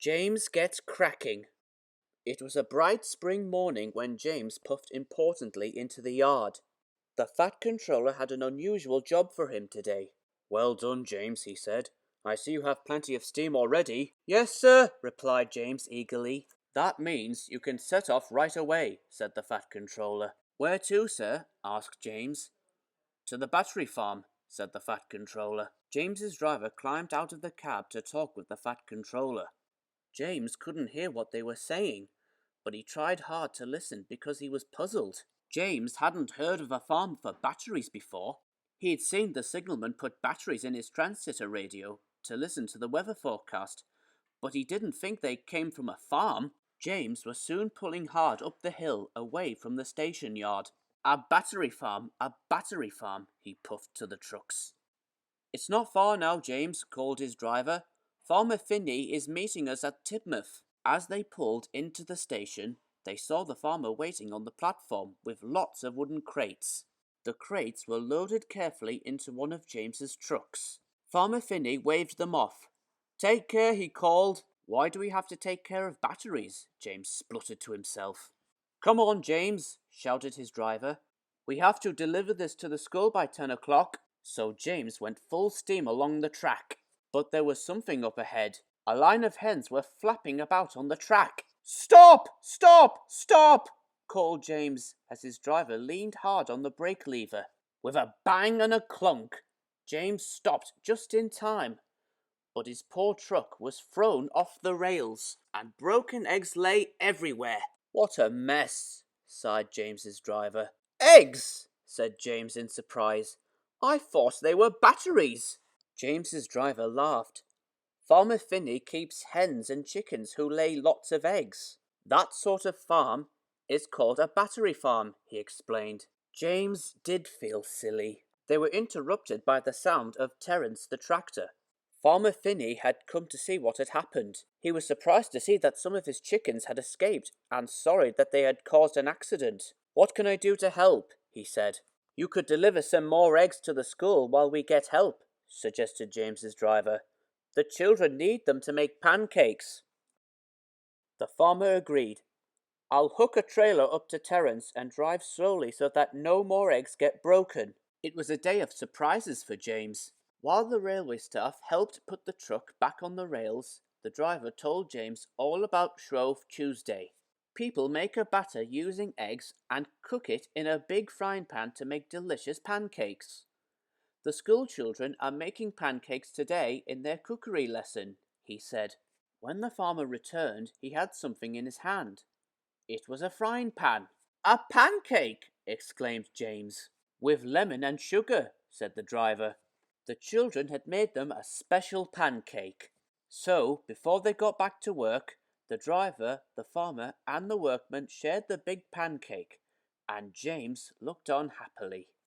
James gets cracking. It was a bright spring morning when James puffed importantly into the yard. The Fat Controller had an unusual job for him today. "Well done, James," he said. "I see you have plenty of steam already." "Yes, sir," replied James eagerly. "That means you can set off right away," said the Fat Controller. "Where to, sir?" asked James. "To the battery farm," said the Fat Controller. James's driver climbed out of the cab to talk with the Fat Controller. James couldn't hear what they were saying, but he tried hard to listen because he was puzzled. James hadn't heard of a farm for batteries before. He had seen the signalman put batteries in his transmitter radio to listen to the weather forecast, but he didn't think they came from a farm. James was soon pulling hard up the hill away from the station yard. A battery farm, he puffed to the trucks. "It's not far now, James," called his driver. "Farmer Finney is meeting us at Tidmouth." As they pulled into the station, they saw the farmer waiting on the platform with lots of wooden crates. The crates were loaded carefully into one of James's trucks. Farmer Finney waved them off. "Take care," he called. "Why do we have to take care of batteries?" James spluttered to himself. "Come on, James," shouted his driver. "We have to deliver this to the school by 10 o'clock. So James went full steam along the track. But there was something up ahead. A line of hens were flapping about on the track. "Stop! Stop! Stop!" called James as his driver leaned hard on the brake lever. With a bang and a clunk, James stopped just in time. But his poor truck was thrown off the rails, and broken eggs lay everywhere. "What a mess," sighed James's driver. "Eggs!" said James in surprise. "I thought they were batteries." James's driver laughed. "Farmer Finney keeps hens and chickens who lay lots of eggs. That sort of farm is called a battery farm," he explained. James did feel silly. They were interrupted by the sound of Terence the tractor. Farmer Finney had come to see what had happened. He was surprised to see that some of his chickens had escaped and sorry that they had caused an accident. "What can I do to help?" he said. "You could deliver some more eggs to the school while we get help," suggested James's driver. "The children need them to make pancakes." The farmer agreed. "I'll hook a trailer up to Terence and drive slowly so that no more eggs get broken." It was a day of surprises for James. While the railway staff helped put the truck back on the rails, the driver told James all about Shrove Tuesday. People make a batter using eggs and cook it in a big frying pan to make delicious pancakes. "The school children are making pancakes today in their cookery lesson," he said. When the farmer returned, he had something in his hand. It was a frying pan. "A pancake!" exclaimed James. "With lemon and sugar," said the driver. The children had made them a special pancake. So, before they got back to work, the driver, the farmer, and the workman shared the big pancake, and James looked on happily.